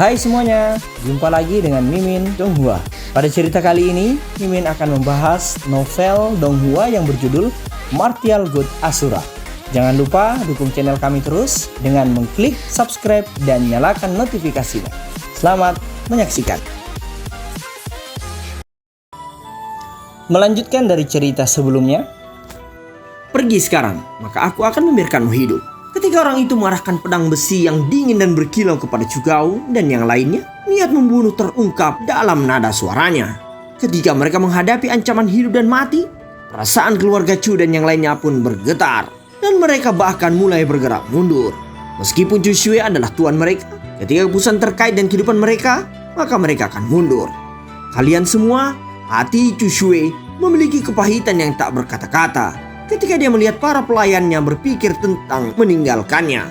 Hai semuanya, jumpa lagi dengan Mimin Donghua. Pada cerita kali ini, Mimin akan membahas novel Donghua yang berjudul Martial God Asura. Jangan lupa dukung channel kami terus dengan mengklik subscribe dan nyalakan notifikasinya. Selamat menyaksikan. Melanjutkan dari cerita sebelumnya. Pergi sekarang, maka aku akan membiarkanmu hidup. Ketika orang itu mengarahkan pedang besi yang dingin dan berkilau kepada Cugao dan yang lainnya, niat membunuh terungkap dalam nada suaranya. Ketika mereka menghadapi ancaman hidup dan mati, perasaan keluarga Chu dan yang lainnya pun bergetar. Dan mereka bahkan mulai bergerak mundur. Meskipun Chu Shui adalah tuan mereka, ketika keputusan terkait dan kehidupan mereka, maka mereka akan mundur. Kalian semua, hati Chu Shui memiliki kepahitan yang tak berkata-kata ketika dia melihat para pelayannya berpikir tentang meninggalkannya.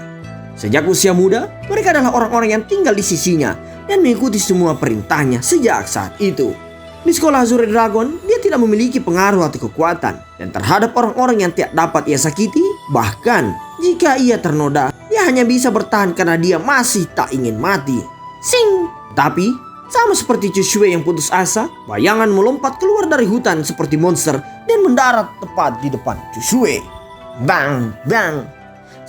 Sejak usia muda, mereka adalah orang-orang yang tinggal di sisinya dan mengikuti semua perintahnya sejak saat itu. Di sekolah Azure Dragon, dia tidak memiliki pengaruh atau kekuatan, dan terhadap orang-orang yang tidak dapat ia sakiti, bahkan jika ia ternoda, ia hanya bisa bertahan karena dia masih tak ingin mati. Sing! Tapi sama seperti Chu Shui yang putus asa, bayangan melompat keluar dari hutan seperti monster dan mendarat tepat di depan Chu Shui. Bang, bang.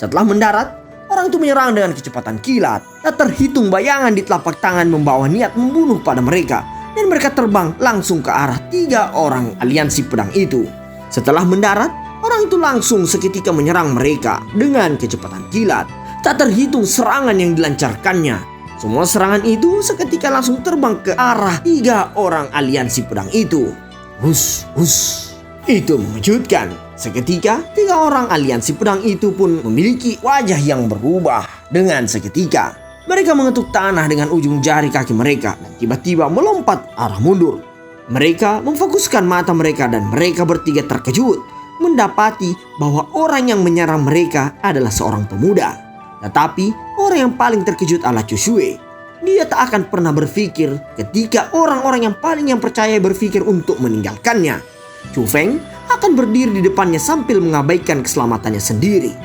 Setelah mendarat, orang itu menyerang dengan kecepatan kilat. Tak terhitung bayangan di telapak tangan membawa niat membunuh pada mereka. Dan mereka terbang langsung ke arah 3 orang aliansi pedang itu. Setelah mendarat, orang itu langsung seketika menyerang mereka dengan kecepatan kilat. Tak terhitung serangan yang dilancarkannya. Semua serangan itu seketika langsung terbang ke arah 3 orang aliansi pedang itu. Hus, hus. Itu mengejutkan. Seketika 3 orang aliansi pedang itu pun memiliki wajah yang berubah dengan seketika. Mereka mengetuk tanah dengan ujung jari kaki mereka dan tiba-tiba melompat arah mundur. Mereka memfokuskan mata mereka dan mereka bertiga terkejut mendapati bahwa orang yang menyerang mereka adalah seorang pemuda. Tetapi orang yang paling terkejut adalah Chu Shui. Dia tak akan pernah berpikir ketika orang-orang yang percaya berpikir untuk meninggalkannya. Chu Feng akan berdiri di depannya sambil mengabaikan keselamatannya sendiri.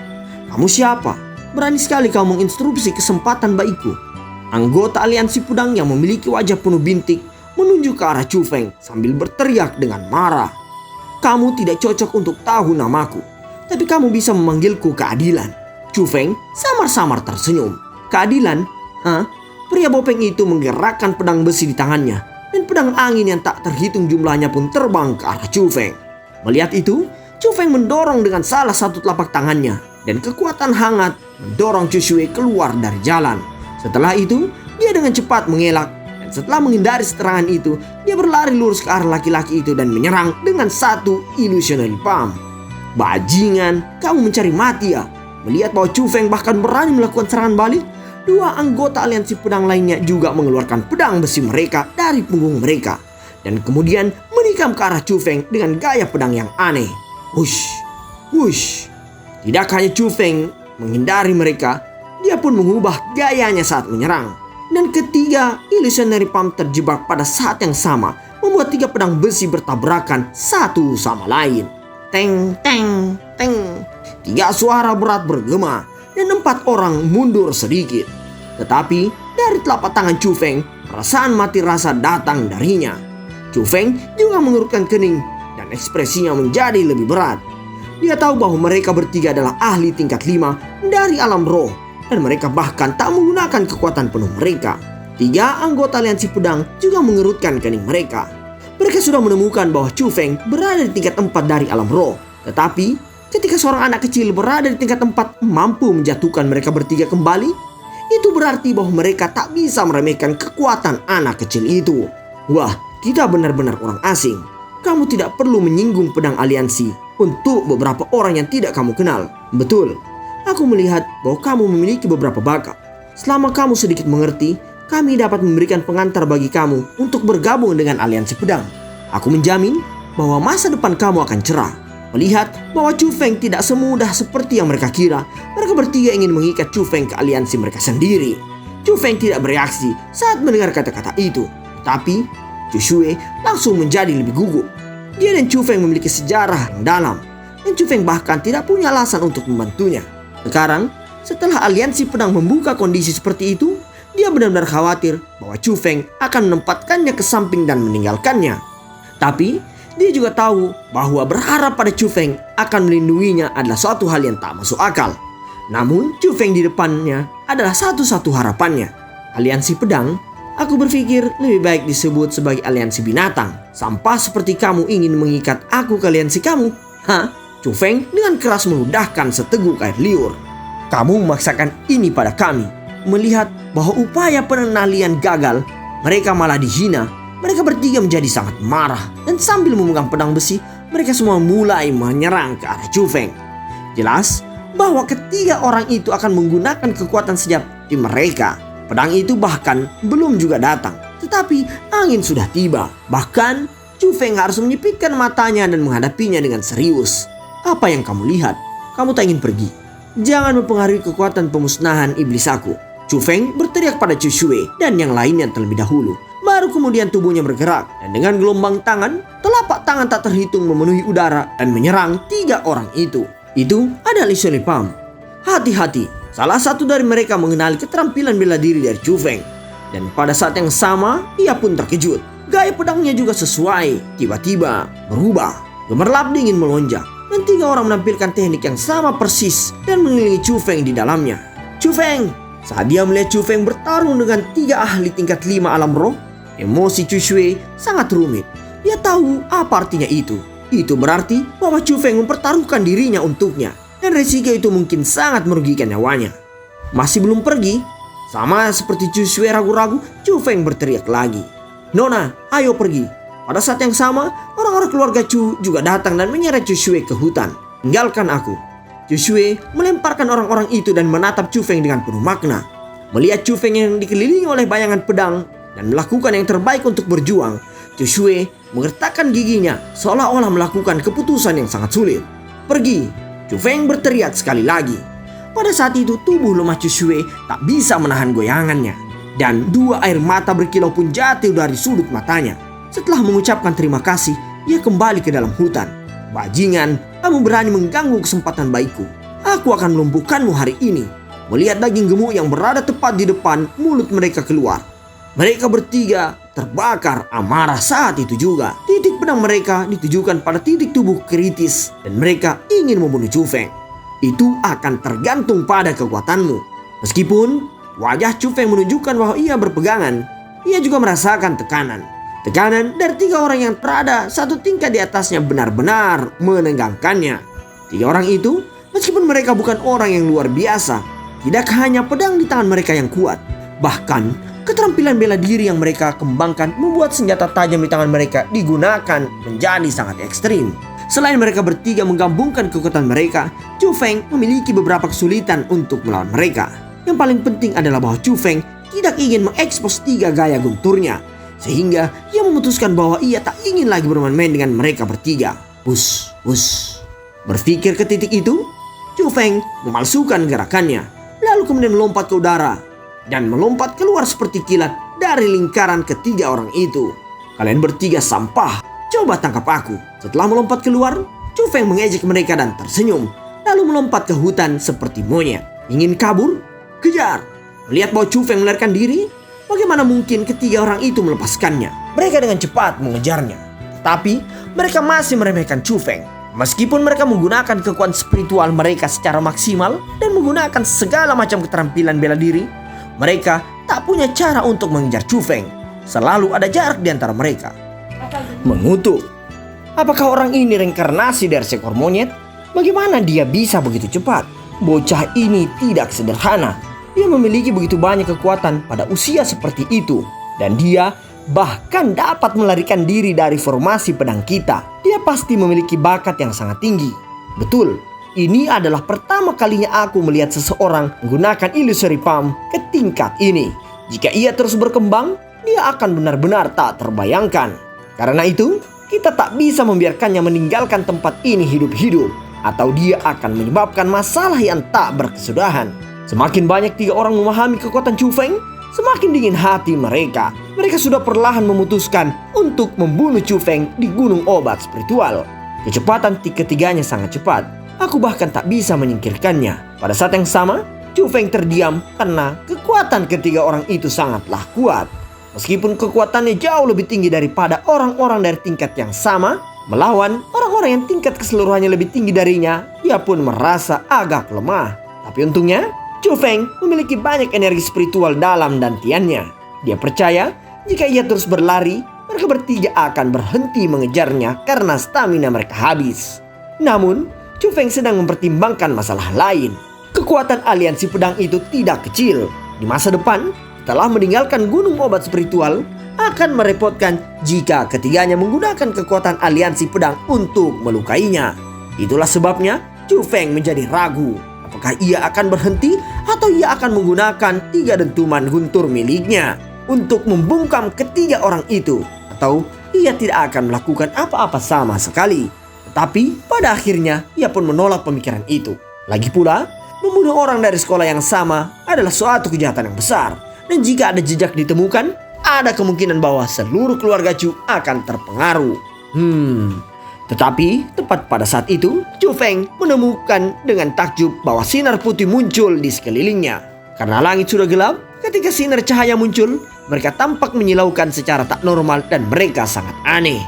Kamu siapa? Berani sekali kau menginstruksi kesempatan baikku. Anggota aliansi pedang yang memiliki wajah penuh bintik menunjuk ke arah Chu Feng sambil berteriak dengan marah. Kamu tidak cocok untuk tahu namaku, tapi kamu bisa memanggilku Keadilan. Chu Feng samar-samar tersenyum. Keadilan? Hah? Pria bopeng itu menggerakkan pedang besi di tangannya. Dan pedang angin yang tak terhitung jumlahnya pun terbang ke arah Chu Feng. Melihat itu, Chu Feng mendorong dengan salah satu telapak tangannya. Dan kekuatan hangat mendorong Chu Shui keluar dari jalan. Setelah itu, dia dengan cepat mengelak. Dan setelah menghindari serangan itu, dia berlari lurus ke arah laki-laki itu dan menyerang dengan satu illusionary palm. Bajingan, kamu mencari mati ya? Melihat bahwa Chu Feng bahkan berani melakukan serangan balik, 2 anggota aliansi pedang lainnya juga mengeluarkan pedang besi mereka dari punggung mereka. Dan kemudian menikam ke arah Chu Feng dengan gaya pedang yang aneh. Wush, wush. Tidak hanya Chu Feng menghindari mereka, dia pun mengubah gayanya saat menyerang. Dan ketiga illusionary palm terjebak pada saat yang sama, membuat 3 pedang besi bertabrakan satu sama lain. Teng, teng, teng. 3 suara berat bergema dan 4 orang mundur sedikit. Tetapi dari telapak tangan Chu Feng, perasaan mati rasa datang darinya. Chu Feng juga mengerutkan kening dan ekspresinya menjadi lebih berat. Dia tahu bahwa mereka bertiga adalah ahli tingkat 5 dari alam roh dan mereka bahkan tak menggunakan kekuatan penuh mereka. 3 anggota aliansi pedang juga mengerutkan kening mereka. Mereka sudah menemukan bahwa Chu Feng berada di tingkat 4 dari alam roh. Tetapi ketika seorang anak kecil berada di tingkat 4 mampu menjatuhkan mereka bertiga kembali, itu berarti bahwa mereka tak bisa meremehkan kekuatan anak kecil itu. Wah, kita benar-benar orang asing. Kamu tidak perlu menyinggung pedang aliansi untuk beberapa orang yang tidak kamu kenal. Betul, aku melihat bahwa kamu memiliki beberapa bakat. Selama kamu sedikit mengerti, kami dapat memberikan pengantar bagi kamu untuk bergabung dengan aliansi pedang. Aku menjamin bahwa masa depan kamu akan cerah. Melihat bahwa Chu Feng tidak semudah seperti yang mereka kira, mereka bertiga ingin mengikat Chu Feng ke aliansi mereka sendiri. Chu Feng tidak bereaksi saat mendengar kata-kata itu, tapi Chu Shui langsung menjadi lebih gugup. Dia dan Chu Feng memiliki sejarah yang dalam, dan Chu Feng bahkan tidak punya alasan untuk membantunya. Sekarang, setelah aliansi pedang membuka kondisi seperti itu, Dia benar-benar khawatir bahwa Chu Feng akan menempatkannya ke samping dan meninggalkannya. Tapi dia juga tahu bahwa berharap pada Chu Feng akan melindunginya adalah suatu hal yang tak masuk akal. Namun Chu Feng di depannya adalah satu-satu harapannya. Aliansi pedang, aku berpikir lebih baik disebut sebagai aliansi binatang. Sampah seperti kamu ingin mengikat aku ke aliansi kamu. Hah? Chu Feng dengan keras meludahkan seteguk air liur. Kamu memaksakan ini pada kami. Melihat bahwa upaya penenalian gagal, mereka malah dihina. Mereka bertiga menjadi sangat marah. Dan sambil memegang pedang besi, mereka semua mulai menyerang ke arah Chu Feng. Jelas bahwa ketiga orang itu akan menggunakan kekuatan sejati mereka. Pedang itu bahkan belum juga datang. Tetapi angin sudah tiba. Bahkan Chu Feng harus menyipitkan matanya dan menghadapinya dengan serius. Apa yang kamu lihat? Kamu tak ingin pergi? Jangan mempengaruhi kekuatan pemusnahan iblis aku. Chu Feng berteriak pada Chu Shui dan yang lainnya terlebih dahulu. Baru kemudian tubuhnya bergerak dan dengan gelombang tangan, telapak tangan tak terhitung memenuhi udara dan menyerang tiga orang itu. Itu adalah Li Pam. Hati-hati, salah satu dari mereka mengenali keterampilan bela diri dari Chu Feng. Dan pada saat yang sama, ia pun terkejut. Gaya pedangnya juga sesuai, tiba-tiba berubah. Gemerlap dingin melonjak dan tiga orang menampilkan teknik yang sama persis dan mengelilingi Chu Feng di dalamnya. Chu Feng! Saat dia melihat Chu Feng bertarung dengan tiga ahli tingkat 5 alam roh, emosi Chu Shui sangat rumit. Dia tahu apa artinya itu. Itu berarti bahwa Chu Feng mempertaruhkan dirinya untuknya. Dan resiko itu mungkin sangat merugikan nyawanya. Masih belum pergi? Sama seperti Chu Shui ragu-ragu, Chu Feng berteriak lagi. Nona, ayo pergi. Pada saat yang sama, orang-orang keluarga Chu juga datang dan menyeret Chu Shui ke hutan. Tinggalkan aku. Chu Shui melemparkan orang-orang itu dan menatap Chu Feng dengan penuh makna. Melihat Chu Feng yang dikelilingi oleh bayangan pedang dan melakukan yang terbaik untuk berjuang, Chu Shui mengertakkan giginya seolah-olah melakukan keputusan yang sangat sulit. Pergi! Chu Feng berteriak sekali lagi. Pada saat itu tubuh lemah Chu Shui tak bisa menahan goyangannya. Dan dua air mata berkilau pun jatuh dari sudut matanya. Setelah mengucapkan terima kasih, ia kembali ke dalam hutan. Bajingan, kamu berani mengganggu kesempatan baikku. Aku akan melumpuhkanmu hari ini. Melihat daging gemuk yang berada tepat di depan mulut mereka keluar. Mereka bertiga terbakar amarah saat itu juga. Titik pedang mereka ditujukan pada titik tubuh kritis. Dan mereka ingin membunuh Chu Feng. Itu akan tergantung pada kekuatanmu. Meskipun wajah Chu Feng menunjukkan bahwa ia berpegangan, ia juga merasakan tekanan. Tekanan dari tiga orang yang berada satu tingkat di atasnya benar-benar menegangkannya. Tiga orang itu, meskipun mereka bukan orang yang luar biasa, tidak hanya pedang di tangan mereka yang kuat, bahkan keterampilan bela diri yang mereka kembangkan membuat senjata tajam di tangan mereka digunakan menjadi sangat ekstrim. Selain mereka bertiga menggabungkan kekuatan mereka, Chu Feng memiliki beberapa kesulitan untuk melawan mereka. Yang paling penting adalah bahwa Chu Feng tidak ingin mengekspos tiga gaya gunturnya. Sehingga ia memutuskan bahwa ia tak ingin lagi bermain-main dengan mereka bertiga. Push. Berpikir ke titik itu, Chu Feng memalsukan gerakannya. Lalu kemudian melompat ke udara. Dan melompat keluar seperti kilat dari lingkaran ketiga orang itu. Kalian bertiga sampah, coba tangkap aku. Setelah melompat keluar, Chu Feng mengejek mereka dan tersenyum. Lalu melompat ke hutan seperti monyet. Ingin kabur? Kejar! Melihat bahwa Chu Feng melarikan diri, bagaimana mungkin ketiga orang itu melepaskannya? Mereka dengan cepat mengejarnya. Tapi mereka masih meremehkan Chu Feng. Meskipun mereka menggunakan kekuatan spiritual mereka secara maksimal dan menggunakan segala macam keterampilan bela diri, mereka tak punya cara untuk mengejar Chu Feng. Selalu ada jarak di antara mereka. Mengutuk. Apakah orang ini reinkarnasi dari seekor monyet? Bagaimana dia bisa begitu cepat? Bocah ini tidak sederhana. Dia memiliki begitu banyak kekuatan pada usia seperti itu. Dan dia bahkan dapat melarikan diri dari formasi pedang kita. Dia pasti memiliki bakat yang sangat tinggi. Betul, ini adalah pertama kalinya aku melihat seseorang menggunakan illusory palm ke tingkat ini. Jika ia terus berkembang, dia akan benar-benar tak terbayangkan. Karena itu, kita tak bisa membiarkannya meninggalkan tempat ini hidup-hidup. Atau dia akan menyebabkan masalah yang tak berkesudahan. Semakin banyak tiga orang memahami kekuatan Chu Feng, semakin dingin hati mereka. Mereka sudah perlahan memutuskan untuk membunuh Chu Feng di gunung obat spiritual. Kecepatan ketiganya sangat cepat. Aku bahkan tak bisa menyingkirkannya. Pada saat yang sama, Chu Feng terdiam karena kekuatan kekuatan ketiga orang itu sangatlah kuat. Meskipun kekuatannya jauh lebih tinggi daripada orang-orang dari tingkat yang sama, melawan orang-orang yang tingkat keseluruhannya lebih tinggi darinya, ia pun merasa agak lemah. Tapi untungnya, Chu Feng memiliki banyak energi spiritual dalam dantiannya. Dia percaya jika ia terus berlari, mereka bertiga akan berhenti mengejarnya karena stamina mereka habis. Namun, Chu Feng sedang mempertimbangkan masalah lain. Kekuatan aliansi pedang itu tidak kecil. Di masa depan, setelah meninggalkan gunung obat spiritual, akan merepotkan jika ketiganya menggunakan kekuatan aliansi pedang untuk melukainya. Itulah sebabnya Chu Feng menjadi ragu. Apakah ia akan berhenti atau ia akan menggunakan 3 dentuman guntur miliknya untuk membungkam ketiga orang itu, atau ia tidak akan melakukan apa-apa sama sekali. Tetapi pada akhirnya ia pun menolak pemikiran itu. Lagi pula, membunuh orang dari sekolah yang sama adalah suatu kejahatan yang besar. Dan jika ada jejak ditemukan, ada kemungkinan bahwa seluruh keluarga Chu akan terpengaruh. Tetapi tepat pada saat itu, Chu Feng menemukan dengan takjub bahwa sinar putih muncul di sekelilingnya. Karena langit sudah gelap, ketika sinar cahaya muncul, mereka tampak menyilaukan secara tak normal dan mereka sangat aneh.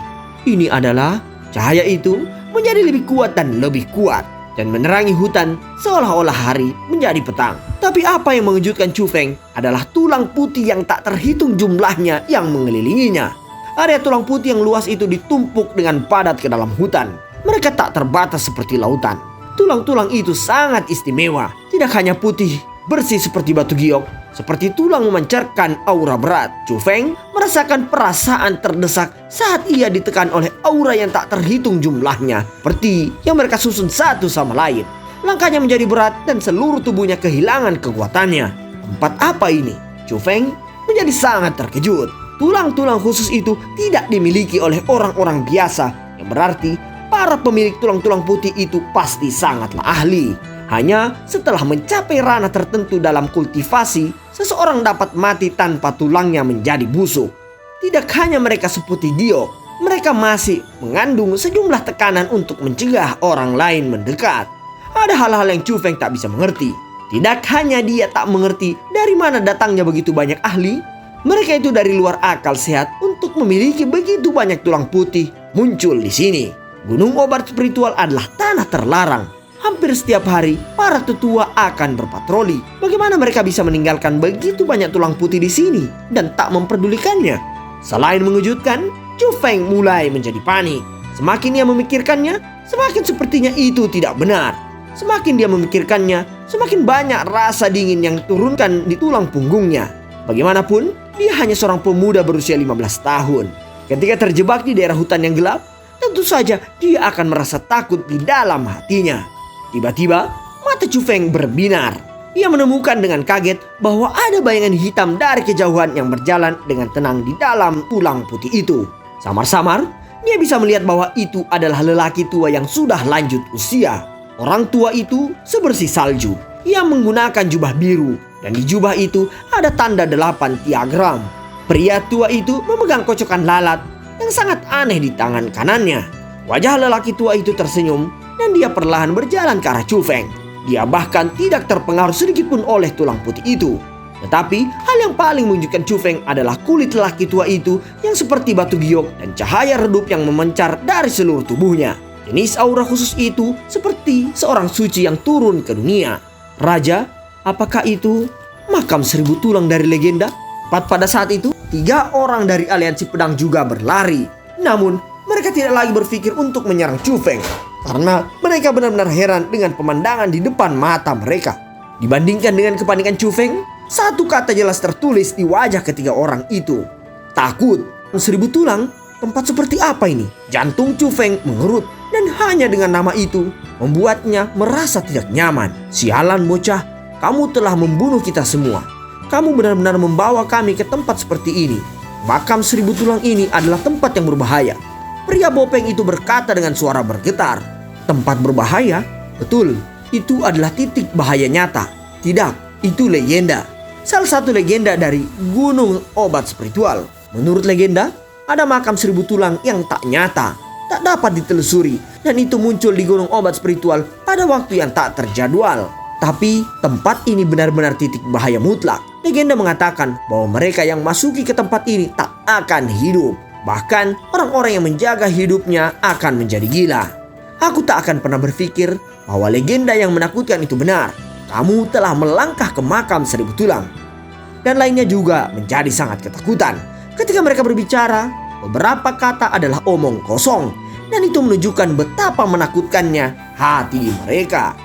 Ini adalah cahaya itu menjadi lebih kuat dan lebih kuat dan menerangi hutan seolah-olah hari menjadi petang. Tapi apa yang mengejutkan Chu Feng adalah tulang putih yang tak terhitung jumlahnya yang mengelilinginya. Area tulang putih yang luas itu ditumpuk dengan padat ke dalam hutan. Mereka tak terbatas seperti lautan. Tulang-tulang itu sangat istimewa. Tidak hanya putih bersih seperti batu giok, seperti tulang memancarkan aura berat. Chu Feng merasakan perasaan terdesak saat ia ditekan oleh aura yang tak terhitung jumlahnya, seperti yang mereka susun satu sama lain. Langkahnya menjadi berat dan seluruh tubuhnya kehilangan kekuatannya. Tempat apa ini? Chu Feng menjadi sangat terkejut. Tulang-tulang khusus itu tidak dimiliki oleh orang-orang biasa, yang berarti para pemilik tulang-tulang putih itu pasti sangatlah ahli. Hanya setelah mencapai ranah tertentu dalam kultivasi, seseorang dapat mati tanpa tulangnya menjadi busuk. Tidak hanya mereka seputih giok, mereka masih mengandung sejumlah tekanan untuk mencegah orang lain mendekat. Ada hal-hal yang Chu Feng tak bisa mengerti. Tidak hanya dia tak mengerti dari mana datangnya begitu banyak ahli, mereka itu dari luar akal sehat untuk memiliki begitu banyak tulang putih muncul di sini. Gunung obat spiritual adalah tanah terlarang. Hampir setiap hari, para tetua akan berpatroli. Bagaimana mereka bisa meninggalkan begitu banyak tulang putih di sini dan tak memperdulikannya? Selain mengejutkan, Chu Feng mulai menjadi panik. Semakin ia memikirkannya, semakin sepertinya itu tidak benar. Semakin dia memikirkannya, semakin banyak rasa dingin yang diturunkan di tulang punggungnya. Bagaimanapun, dia hanya seorang pemuda berusia 15 tahun. Ketika terjebak di daerah hutan yang gelap, tentu saja dia akan merasa takut di dalam hatinya. Tiba-tiba, mata Chu Feng berbinar. Ia menemukan dengan kaget bahwa ada bayangan hitam dari kejauhan yang berjalan dengan tenang di dalam tulang putih itu. Samar-samar, dia bisa melihat bahwa itu adalah lelaki tua yang sudah lanjut usia. Orang tua itu sebersih salju. Ia menggunakan jubah biru, dan di jubah itu ada tanda 8 diagram. Pria tua itu memegang kocokan lalat yang sangat aneh di tangan kanannya. Wajah lelaki tua itu tersenyum, dan dia perlahan berjalan ke arah Chu Feng. Dia bahkan tidak terpengaruh sedikit pun oleh tulang putih itu. Tetapi hal yang paling menunjukkan Chu Feng adalah kulit lelaki tua itu yang seperti batu giok dan cahaya redup yang memancar dari seluruh tubuhnya. Jenis aura khusus itu seperti seorang suci yang turun ke dunia. Raja, apakah itu makam 1000 tulang dari legenda? Tepat pada saat itu, 3 orang dari aliansi pedang juga berlari. Namun, mereka tidak lagi berpikir untuk menyerang Chu Feng, karena mereka benar-benar heran dengan pemandangan di depan mata mereka. Dibandingkan dengan kepanikan Chu Feng, satu kata jelas tertulis di wajah ketiga orang itu: takut. 1000 tulang? Tempat seperti apa ini? Jantung Chu Feng mengerut, dan hanya dengan nama itu membuatnya merasa tidak nyaman. Sialan bocah, kamu telah membunuh kita semua. Kamu benar-benar membawa kami ke tempat seperti ini. Makam 1000 tulang ini adalah tempat yang berbahaya. Pria bopeng itu berkata dengan suara bergetar. Tempat berbahaya? Betul, itu adalah titik bahaya nyata. Tidak, itu legenda. Salah satu legenda dari gunung obat spiritual. Menurut legenda, ada makam 1000 tulang yang tak nyata, tak dapat ditelusuri, dan itu muncul di gunung obat spiritual pada waktu yang tak terjadwal. Tapi tempat ini benar-benar titik bahaya mutlak. Legenda mengatakan bahwa mereka yang masuki ke tempat ini tak akan hidup. Bahkan orang-orang yang menjaga hidupnya akan menjadi gila. Aku tak akan pernah berpikir bahwa legenda yang menakutkan itu benar. Kamu telah melangkah ke makam 1000 tulang. Dan lainnya juga menjadi sangat ketakutan. Ketika mereka berbicara, beberapa kata adalah omong kosong. Dan itu menunjukkan betapa menakutkannya hati mereka.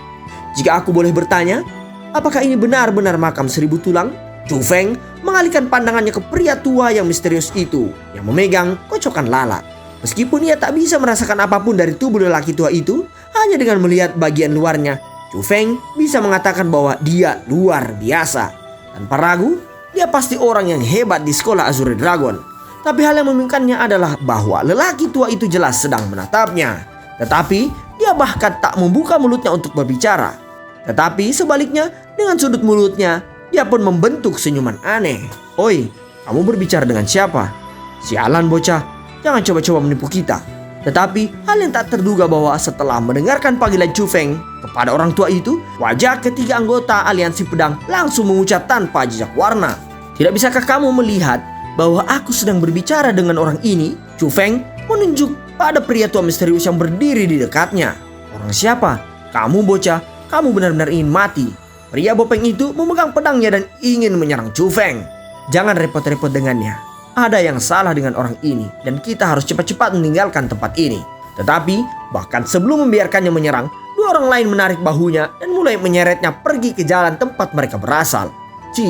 Jika aku boleh bertanya, apakah ini benar-benar makam 1000 tulang? Chu Feng mengalihkan pandangannya ke pria tua yang misterius itu yang memegang kocokan lalat. Meskipun ia tak bisa merasakan apapun dari tubuh lelaki tua itu, hanya dengan melihat bagian luarnya, Chu Feng bisa mengatakan bahwa dia luar biasa. Tanpa ragu, dia pasti orang yang hebat di sekolah Azure Dragon. Tapi hal yang membingungkannya adalah bahwa lelaki tua itu jelas sedang menatapnya. Tetapi dia bahkan tak membuka mulutnya untuk berbicara. Tetapi sebaliknya, dengan sudut mulutnya, dia pun membentuk senyuman aneh. "Oi, kamu berbicara dengan siapa? Sialan bocah, jangan coba-coba menipu kita." Tetapi hal yang tak terduga bahwa setelah mendengarkan panggilan Chu Feng kepada orang tua itu, wajah ketiga anggota aliansi pedang langsung mengucap tanpa jejak warna. "Tidak bisakah kamu melihat bahwa aku sedang berbicara dengan orang ini?" Chu Feng menunjuk pada pria tua misterius yang berdiri di dekatnya. "Orang siapa? Kamu bocah, kamu benar-benar ingin mati." Pria bopeng itu memegang pedangnya dan ingin menyerang Chu Feng. "Jangan repot-repot dengannya. Ada yang salah dengan orang ini dan kita harus cepat-cepat meninggalkan tempat ini." Tetapi bahkan sebelum membiarkannya menyerang, dua orang lain menarik bahunya dan mulai menyeretnya pergi ke jalan tempat mereka berasal. Ci.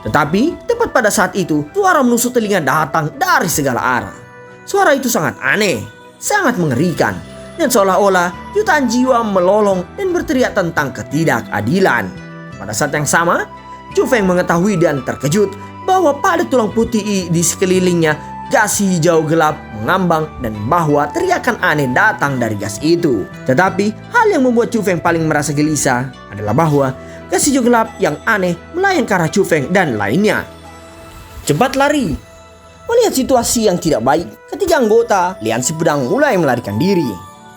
Tetapi tepat pada saat itu, suara menusuk telinga datang dari segala arah. Suara itu sangat aneh, sangat mengerikan, dan seolah-olah jutaan jiwa melolong dan berteriak tentang ketidakadilan. Pada saat yang sama, Chu Feng mengetahui dan terkejut bahwa pada tulang putih di sekelilingnya gas hijau gelap mengambang dan bahwa teriakan aneh datang dari gas itu. Tetapi hal yang membuat Chu Feng paling merasa gelisah adalah bahwa gas hijau gelap yang aneh melayang ke arah Chu Feng dan lainnya. Cepat lari! Melihat situasi yang tidak baik, ketiga anggota aliansi pedang mulai melarikan diri.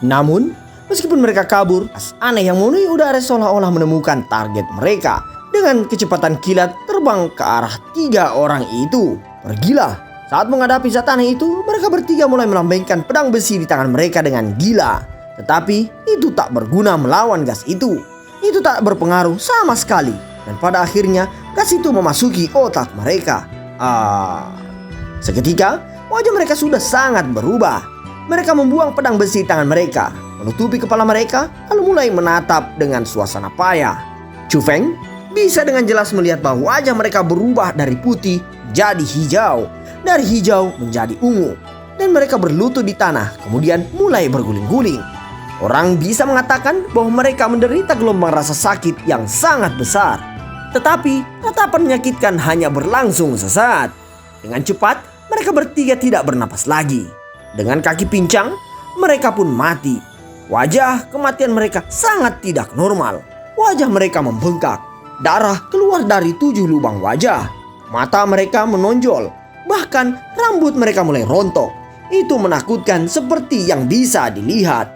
Namun, meskipun mereka kabur, gas aneh yang memenuhi udara seolah-olah menemukan target mereka. Dengan kecepatan kilat terbang ke arah 3 orang itu. Pergilah. Saat menghadapi zat aneh itu, mereka bertiga mulai melambaikan pedang besi di tangan mereka dengan gila. Tetapi itu tak berguna melawan gas itu. Itu tak berpengaruh sama sekali. Dan pada akhirnya gas itu memasuki otak mereka. Seketika wajah mereka sudah sangat berubah. Mereka membuang pedang besi di tangan mereka, menutupi kepala mereka, lalu mulai menatap dengan suasana payah. Chu Feng bisa dengan jelas melihat bahwa wajah mereka berubah dari putih jadi hijau, dari hijau menjadi ungu, dan mereka berlutut di tanah, kemudian mulai berguling-guling. Orang bisa mengatakan bahwa mereka menderita gelombang rasa sakit yang sangat besar. Tetapi ratapan menyakitkan hanya berlangsung sesaat. Dengan cepat, mereka bertiga tidak bernapas lagi. Dengan kaki pincang, mereka pun mati. Wajah kematian mereka sangat tidak normal. Wajah mereka membengkak. Darah keluar dari 7 lubang wajah. Mata mereka menonjol. Bahkan rambut mereka mulai rontok. Itu menakutkan seperti yang bisa dilihat.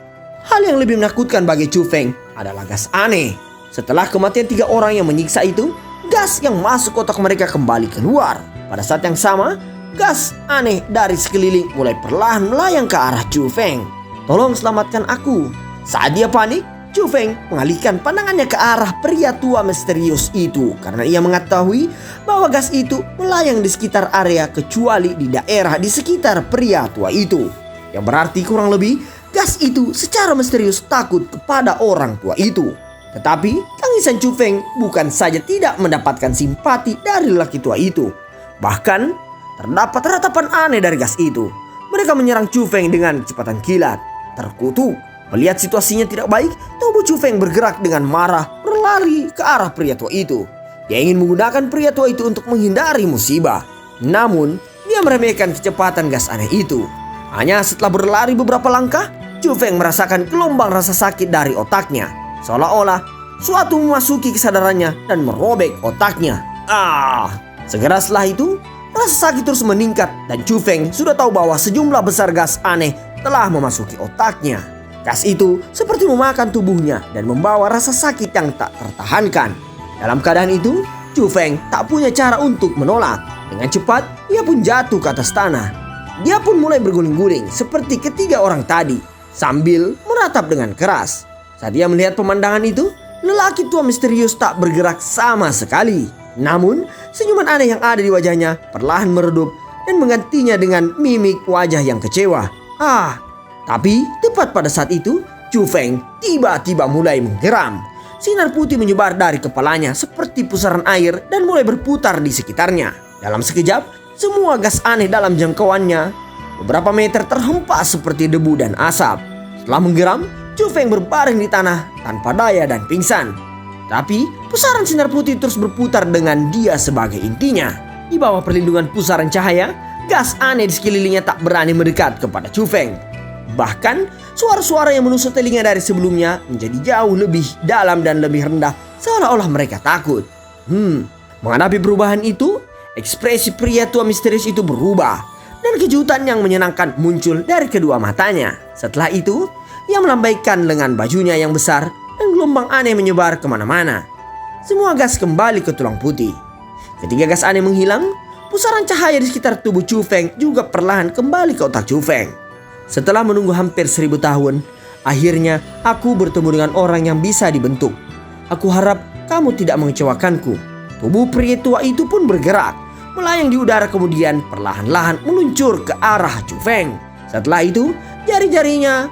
Hal yang lebih menakutkan bagi Chu Feng adalah gas aneh. Setelah kematian 3 orang yang menyiksa itu, gas yang masuk otak mereka kembali keluar. Pada saat yang sama, gas aneh dari sekeliling mulai perlahan melayang ke arah Chu Feng. "Tolong selamatkan aku." Saat dia panik, Chu Feng mengalihkan pandangannya ke arah pria tua misterius itu karena ia mengetahui bahwa gas itu melayang di sekitar area kecuali di daerah di sekitar pria tua itu. Yang berarti kurang lebih gas itu secara misterius takut kepada orang tua itu. Tetapi tangisan Chu Feng bukan saja tidak mendapatkan simpati dari lelaki tua itu, bahkan terdapat ratapan aneh dari gas itu. Mereka menyerang Chu Feng dengan kecepatan kilat. Terkutuk, melihat situasinya tidak baik, tubuh Chu Feng bergerak dengan marah berlari ke arah pria tua itu. Dia ingin menggunakan pria tua itu untuk menghindari musibah. Namun, dia meremehkan kecepatan gas aneh itu. Hanya setelah berlari beberapa langkah, Chu Feng merasakan gelombang rasa sakit dari otaknya. Seolah-olah suatu memasuki kesadarannya dan merobek otaknya. Segera setelah itu, rasa sakit terus meningkat dan Chu Feng sudah tahu bahwa sejumlah besar gas aneh telah memasuki otaknya. Gas itu seperti memakan tubuhnya dan membawa rasa sakit yang tak tertahankan. Dalam keadaan itu, Chu Feng tak punya cara untuk menolak. Dengan cepat, ia pun jatuh ke atas tanah. Dia pun mulai berguling-guling seperti ketiga orang tadi, sambil meratap dengan keras. Saat dia melihat pemandangan itu, lelaki tua misterius tak bergerak sama sekali. Namun, senyuman aneh yang ada di wajahnya perlahan meredup dan menggantinya dengan mimik wajah yang kecewa. Tapi tepat pada saat itu, Chu Feng tiba-tiba mulai menggeram. Sinar putih menyebar dari kepalanya seperti pusaran air dan mulai berputar di sekitarnya. Dalam sekejap, semua gas aneh dalam jangkauannya beberapa meter terhempas seperti debu dan asap. Setelah menggeram, Chu Feng berbaring di tanah tanpa daya dan pingsan. Tapi pusaran sinar putih terus berputar dengan dia sebagai intinya. Di bawah perlindungan pusaran cahaya, gas aneh di sekelilingnya tak berani mendekat kepada Chu Feng. Bahkan suara-suara yang menusuk telinga dari sebelumnya menjadi jauh lebih dalam dan lebih rendah, seolah-olah mereka takut. Menghadapi perubahan itu, ekspresi pria tua misterius itu berubah dan kejutan yang menyenangkan muncul dari kedua matanya. Setelah itu, ia melambaikan lengan bajunya yang besar dan gelombang aneh menyebar kemana-mana. Semua gas kembali ke tulang putih. Ketika gas aneh menghilang, pusaran cahaya di sekitar tubuh Chu Feng juga perlahan kembali ke otak Chu Feng. Setelah menunggu hampir 1000 tahun, akhirnya aku bertemu dengan orang yang bisa dibentuk. Aku harap kamu tidak mengecewakanku. Tubuh pria tua itu pun bergerak, melayang di udara kemudian perlahan-lahan meluncur ke arah Chu Feng. Setelah itu, jari-jarinya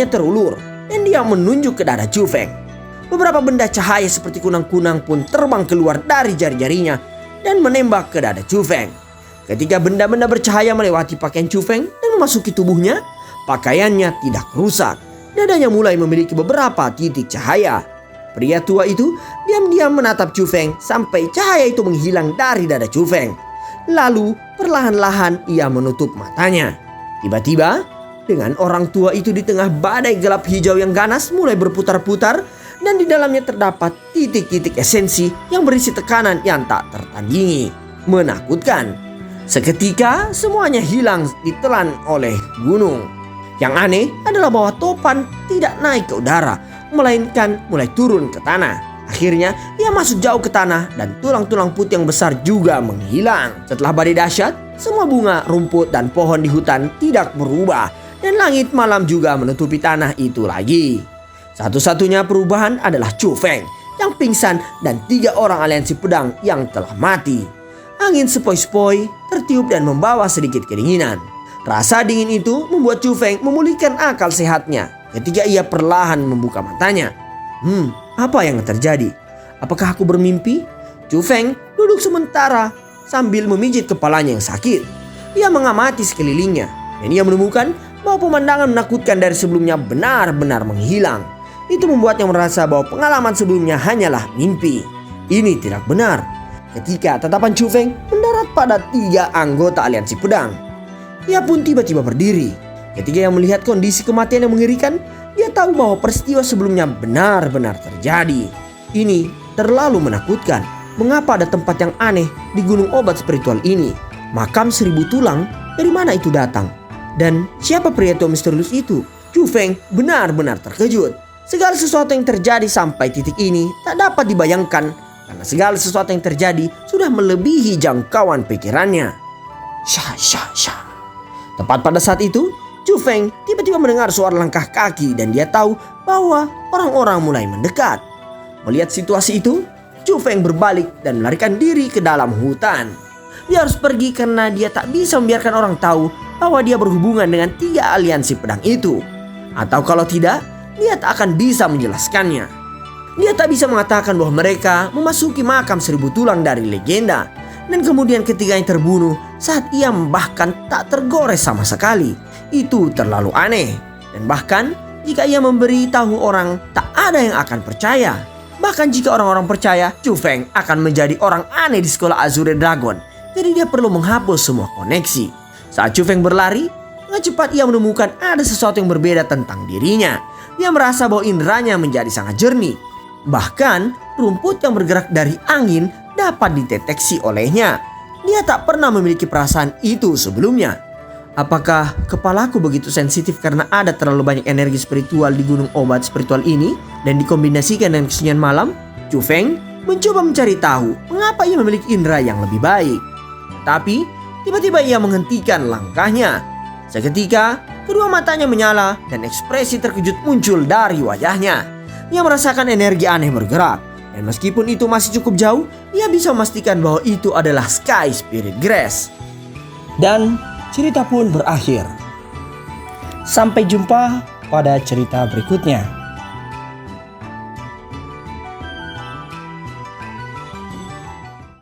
terulur dan dia menunjuk ke dada Chu Feng. Beberapa benda cahaya seperti kunang-kunang pun terbang keluar dari jari-jarinya dan menembak ke dada Chu Feng. Ketika benda-benda bercahaya melewati pakaian Chu Feng dan memasuki tubuhnya, pakaiannya tidak rusak. Dadanya mulai memiliki beberapa titik cahaya. Pria tua itu diam-diam menatap Chu Feng sampai cahaya itu menghilang dari dada Chu Feng. Lalu perlahan-lahan ia menutup matanya. Tiba-tiba, dengan orang tua itu di tengah badai gelap hijau yang ganas mulai berputar-putar dan di dalamnya terdapat titik-titik esensi yang berisi tekanan yang tak tertandingi. Menakutkan. Seketika semuanya hilang ditelan oleh gunung. Yang aneh adalah bahwa topan tidak naik ke udara, melainkan mulai turun ke tanah. Akhirnya ia masuk jauh ke tanah dan tulang-tulang putih yang besar juga menghilang. Setelah badai dahsyat, semua bunga, rumput, dan pohon di hutan tidak berubah. Dan langit malam juga menutupi tanah itu lagi. Satu-satunya perubahan adalah Chu Feng yang pingsan dan 3 orang aliansi pedang yang telah mati. Angin sepoi-sepoi tertiup dan membawa sedikit kedinginan. Rasa dingin itu membuat Chu Feng memulihkan akal sehatnya ketika ia perlahan membuka matanya. Apa yang terjadi? Apakah aku bermimpi? Chu Feng duduk sementara sambil memijit kepalanya yang sakit. Ia mengamati sekelilingnya dan ia menemukan bahwa pemandangan menakutkan dari sebelumnya benar-benar menghilang. Itu membuatnya merasa bahwa pengalaman sebelumnya hanyalah mimpi. Ini tidak benar. Ketika tatapan Chu Feng mendarat pada 3 anggota aliansi pedang, ia pun tiba-tiba berdiri. Ketika ia melihat kondisi kematian yang mengerikan, dia tahu bahwa peristiwa sebelumnya benar-benar terjadi. Ini terlalu menakutkan. Mengapa ada tempat yang aneh di gunung obat spiritual ini? Makam 1000 tulang, dari mana itu datang? Dan siapa pria tua misterius itu? Chu Feng benar-benar terkejut. Segala sesuatu yang terjadi sampai titik ini tak dapat dibayangkan, karena segala sesuatu yang terjadi sudah melebihi jangkauan pikirannya. Syah. Tepat pada saat itu, Chu Feng tiba-tiba mendengar suara langkah kaki dan dia tahu bahwa orang-orang mulai mendekat. Melihat situasi itu, Chu Feng berbalik dan melarikan diri ke dalam hutan. Dia harus pergi karena dia tak bisa membiarkan orang tahu bahwa dia berhubungan dengan 3 aliansi pedang itu. Atau kalau tidak, dia tak akan bisa menjelaskannya. Dia tak bisa mengatakan bahwa mereka memasuki makam 1000 tulang dari legenda. Dan kemudian ketiganya terbunuh saat ia bahkan tak tergores sama sekali. Itu terlalu aneh. Dan bahkan jika ia memberi tahu orang, tak ada yang akan percaya. Bahkan jika orang-orang percaya, Chu Feng akan menjadi orang aneh di sekolah Azure Dragon. Jadi dia perlu menghapus semua koneksi. Saat Chu Feng berlari, dengan cepat ia menemukan ada sesuatu yang berbeda tentang dirinya. Dia merasa bahwa inderanya menjadi sangat jernih. Bahkan rumput yang bergerak dari angin dapat dideteksi olehnya. Dia tak pernah memiliki perasaan itu sebelumnya. Apakah kepalaku begitu sensitif karena ada terlalu banyak energi spiritual di gunung obat spiritual ini dan dikombinasikan dengan kesunyian malam? Chu Feng mencoba mencari tahu mengapa ia memiliki indera yang lebih baik. Tapi tiba-tiba ia menghentikan langkahnya. Seketika kedua matanya menyala dan ekspresi terkejut muncul dari wajahnya. Ia merasakan energi aneh bergerak. Dan meskipun itu masih cukup jauh, ia bisa memastikan bahwa itu adalah Sky Spirit Grass. Dan cerita pun berakhir. Sampai jumpa pada cerita berikutnya.